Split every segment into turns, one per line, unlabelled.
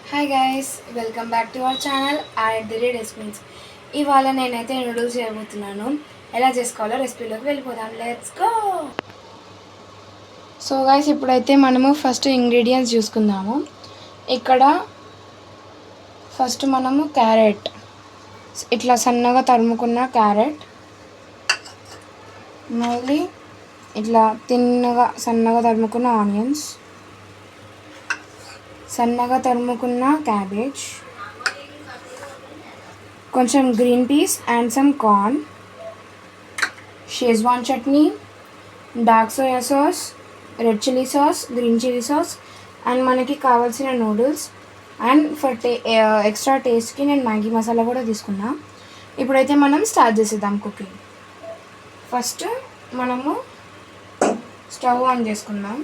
Hi guys, welcome back to our channel at the red Spins. ఇవాళ నేనైతే noodles చేయబోతున్నాను. ఎలా చేసుకోవాలో రెసిపీలోకి వెళ్ళిపోదాం. Let's go. సో గైస్, ఇప్పుడైతే మనము ఫస్ట్ ఇంగ్రీడియంట్స్ చూసుకుందాము. ఇక్కడ ఫస్ట్ మనము క్యారెట్, ఇట్లా సన్నగా తరుముకున్న క్యారెట్, మళ్ళీ ఇట్లా సన్నగా తరుముకున్న ఆనియన్స్, సన్నగా తరుముకున్న క్యాబేజ్, కొంచెం green peas and some corn, Schezwan chutney, dark soya sauce, red chilli sauce, green chilli sauce, and మనకి కావాల్సిన నూడిల్స్, అండ్ ఫర్ ఎక్స్ట్రా టేస్ట్కి నేను మ్యాగీ మసాలా కూడా తీసుకున్నా. ఇప్పుడైతే మనం స్టార్ట్ చేసేద్దాం కుకింగ్. ఫస్ట్ మనము స్టవ్ ఆన్ చేసుకుందాం.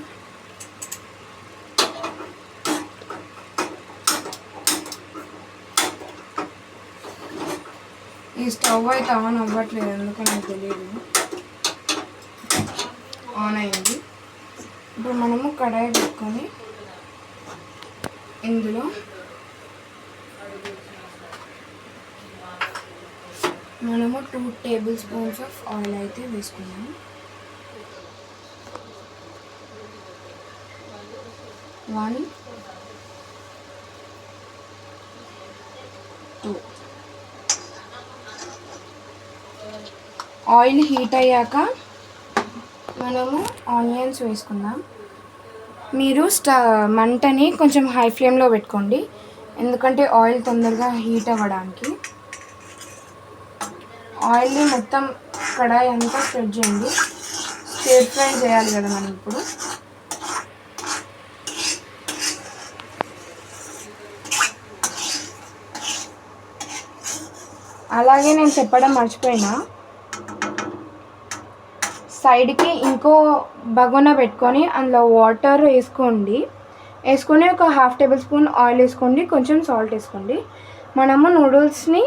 ఈ స్టవ్ అయితే ఆన్ అవ్వట్లేదు, ఎందుకో నాకు తెలియదు. ఆన్ అయింది. ఇప్పుడు మనము కడాయి పెట్టుకొని ఇందులో మనము 2 టేబుల్ స్పూన్స్ ఆఫ్ ఆయిల్ అయితే వేసుకున్నాము. 1 2 ఆయిల్ హీట్ అయ్యాక మనము ఆనియన్స్ వేసుకుందాం. మీరు మంటని కొంచెం హై ఫ్లేమ్లో పెట్టుకోండి, ఎందుకంటే ఆయిల్ తొందరగా హీట్ అవ్వడానికి. ఆయిల్ని మొత్తం కడాయి అంతా స్ప్రెడ్ చేయండి. స్టిర్ ఫ్రై చేయాలి కదా మనం ఇప్పుడు. అలాగే నేను చెప్పడం మర్చిపోయినా, సైడ్కి ఇంకో బగోనా పెట్టుకొని అందులో వాటర్ వేసుకొని ఒక 1/2 టేబుల్ స్పూన్ ఆయిల్ వేసుకోండి, కొంచెం సాల్ట్ వేసుకోండి. మనము నూడిల్స్ని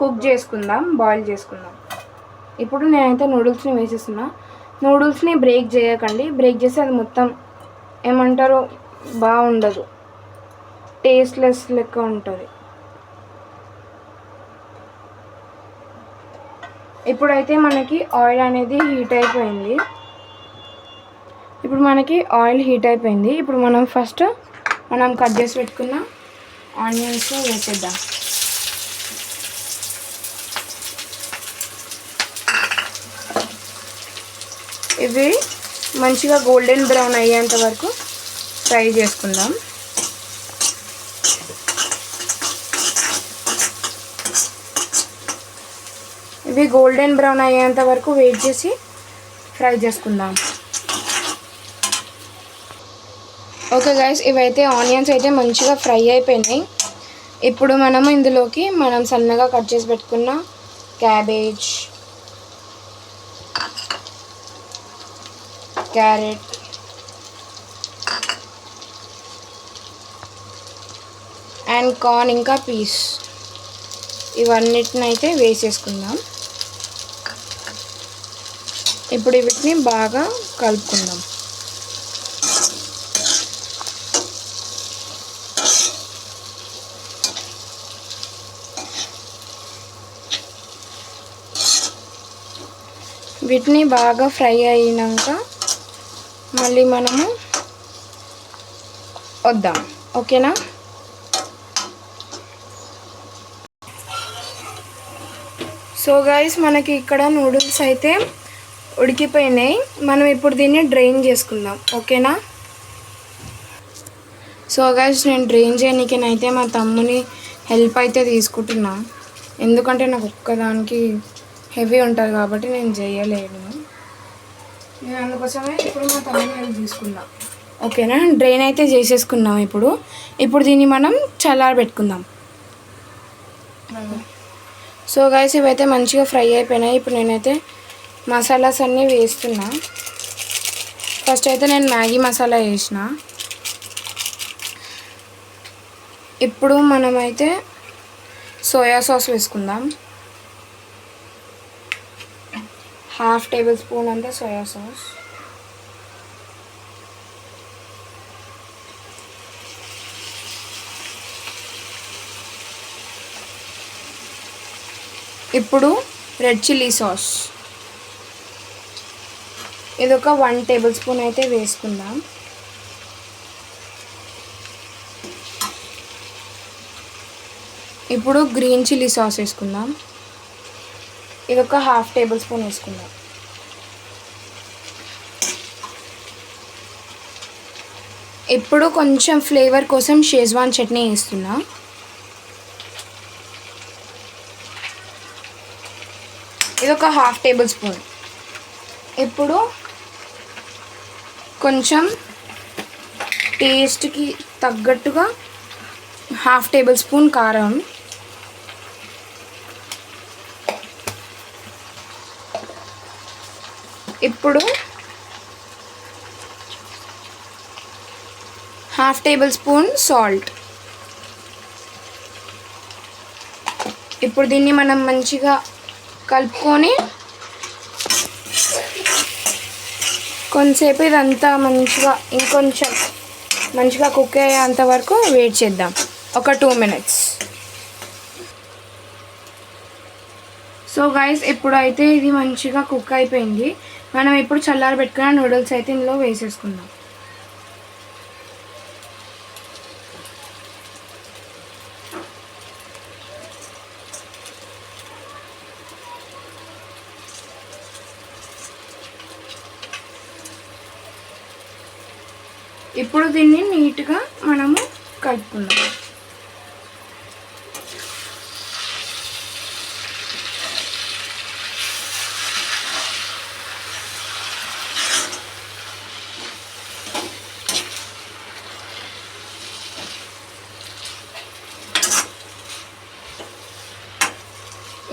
కుక్ చేసుకుందాం, బాయిల్ చేసుకుందాం. ఇప్పుడు నేనైతే నూడిల్స్ని వేసేస్తున్నా. నూడిల్స్ని బ్రేక్ చేయకండి, బ్రేక్ చేస్తే అది మొత్తం బాగుండదు, టేస్ట్లెస్ లెక్క ఉంటుంది. ఇప్పుడైతే మనకి ఆయిల్ అనేది హీట్ అయిపోయింది. ఇప్పుడు మనం ఫస్ట్ కట్ చేసి పెట్టుకున్న ఆనియన్స్ వేసేద్దాం. ఇవి మంచిగా గోల్డెన్ బ్రౌన్ అయ్యేంత వరకు ఫ్రై చేసుకుందాం. ఇవి గోల్డెన్ బ్రౌన్ అయ్యేంత వరకు వెయిట్ చేసి ఫ్రై చేసుకుందాం. ఓకే గైస్, ఇవైతే ఆనియన్స్ అయితే మంచిగా ఫ్రై అయిపోయినాయి. ఇప్పుడు మనము ఇందులోకి సన్నగా కట్ చేసి పెట్టుకున్న క్యాబేజ్, క్యారెట్, అండ్ కార్న్ ఇంకా పీస్, ఇవన్నిటిని అయితే వేసేసుకుందాం. ఇప్పుడు వీటిని బాగా కలుపుకుందాం. వీటిని బాగా ఫ్రై అయినాక మళ్ళీ మనము వద్దాం. ఓకేనా? సో గైస్, మనకి ఇక్కడ నూడిల్స్ అయితే ఉడికిపోయినాయి. మనం ఇప్పుడు దీన్ని డ్రైన్ చేసుకుందాం. ఓకేనా? సో గైస్, నేను డ్రైన్ చేయడానికైతే మా తమ్ముని హెల్ప్ అయితే తీసుకుంటున్నా, ఎందుకంటే నాకు ఒక్కదానికి హెవీ ఉంటుంది కాబట్టి నేను చేయలేను. నేను అందుకోసమే ఇప్పుడు మా తమ్ముని హెల్ప్ తీసుకుందాం. ఓకేనా? డ్రైన్ అయితే చేసేసుకున్నాం. ఇప్పుడు దీన్ని మనం చల్లారబెట్టుకుందాం. సో గైస్, ఇవైతే మంచిగా ఫ్రై అయిపోయినాయి. ఇప్పుడు నేనైతే మసాలాస్ అన్నీ వేస్తున్నా. ఫస్ట్ అయితే నేను మ్యాగీ మసాలా వేసిన. ఇప్పుడు మనమైతే సోయా సాస్ వేసుకుందాం. 1/2 టేబుల్ స్పూన్ అంతా సోయా సాస్, ఇప్పుడు రెడ్ చిల్లీ సాస్ ఇదొక 1 టేబుల్ స్పూన్ అయితే వేసుకుందాం. ఇప్పుడు గ్రీన్ చిల్లీ సాస్ వేసుకుందాం. ఇదొక 1/2 టేబుల్ స్పూన్ వేసుకుందాం. ఇప్పుడు కొంచెం ఫ్లేవర్ కోసం షేజ్వాన్ చట్నీ వేస్తున్నా. ఇదొక 1/2 టేబుల్ స్పూన్. ఇప్పుడు కొంచెం టేస్ట్కి తగ్గట్టుగా 1/2 టేబుల్ స్పూన్ కారం. ఇప్పుడు 1/2 టేబుల్ స్పూన్ సాల్ట్. ఇప్పుడు దీన్ని మనం మంచిగా కలుపుకొని కొంతసేపు ఇదంతా ఇంకొంచెం మంచిగా కుక్ అయ్యేంత వరకు వెయిట్ చేద్దాం, ఒక 2 minutes. సో గైస్ ఇప్పుడైతే ఇది మంచిగా కుక్ అయిపోయింది. మనం ఇప్పుడు చల్లారి పెట్టుకున్న నూడిల్స్ అయితే ఇందులో వేసేసుకుందాం. ఇప్పుడు దీన్ని నీట్గా మనము కలుపుకుందాం.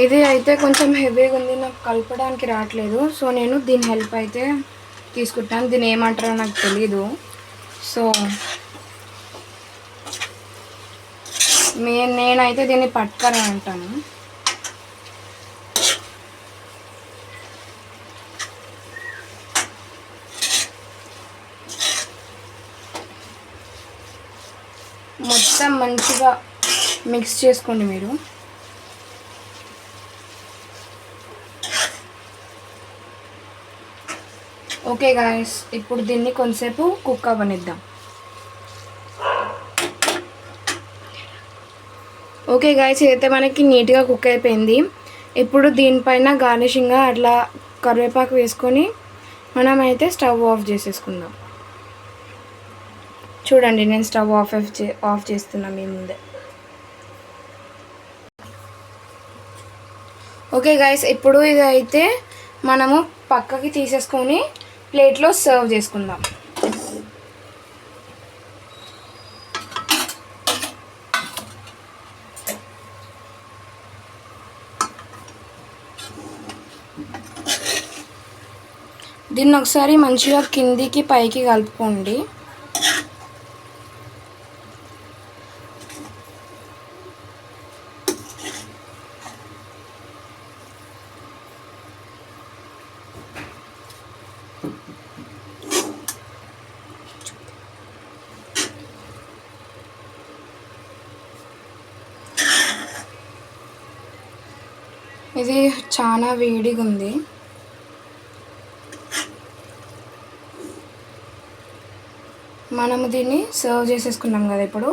ఇది అయితే కొంచెం హెవీగా ఉంది, నాకు కలపడానికి రావట్లేదు. సో నేను దీని హెల్ప్ అయితే తీసుకుంటాను. దీన్ని ఏమంటారో నాకు తెలీదు. సో నేనైతే దీన్ని పట్టుకని అంటాను. మొత్తం మంచిగా మిక్స్ చేసుకోండి మీరు. ఓకే గాయస్, ఇప్పుడు దీన్ని కొంతసేపు కుక్ అవ్వనిద్దాం. ఓకే గాయస్, ఇదైతే మనకి నీట్గా కుక్ అయిపోయింది. ఇప్పుడు దీనిపైన గార్నిషింగ్గా అట్లా కరివేపాకు వేసుకొని మనమైతే స్టవ్ ఆఫ్ చేసేసుకుందాం. చూడండి, నేను స్టవ్ ఆఫ్ చేస్తున్నా మీ ముందే. ఓకే గాయస్, ఇప్పుడు ఇదైతే మనము పక్కకి తీసేసుకొని ప్లేట్లో సర్వ్ చేసుకుందాం. దీన్ని ఒకసారి మంచిగా కిందికి పైకి కలుపుకోండి. ఇది చాలా వేడిగా ఉంది. మనము దీన్ని సర్వ్ చేసేసుకున్నాం కదా. ఇప్పుడు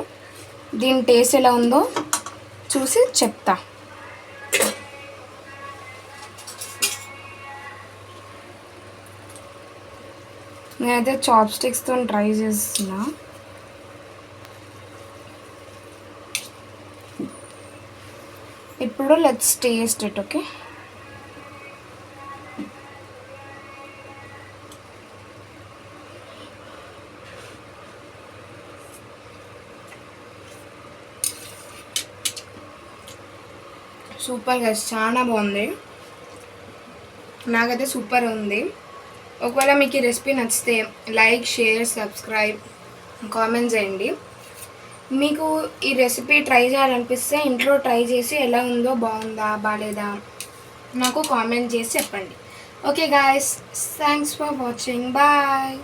దీని టేస్ట్ ఎలా ఉందో చూసి చెప్తా. నేనైతే చాప్ స్టిక్స్తో ట్రై చేస్తున్నా. ఇప్పుడు let's taste it. Okay, super guys, చాలా బాగుంది. నాకైతే సూపర్ ఉంది. ఒకవేళ మీకు ఈ రెసిపీ నచ్చితే లైక్, షేర్, సబ్స్క్రైబ్, కామెంట్ చేయండి. మీకు ఈ రెసిపీ ట్రై చేయాలనిపిస్తే ఇంట్లో ట్రై చేసి ఎలా ఉందో, బాగుందా బాగాలేదా నాకు కామెంట్ చేసి చెప్పండి. Okay guys, thanks for watching. Bye.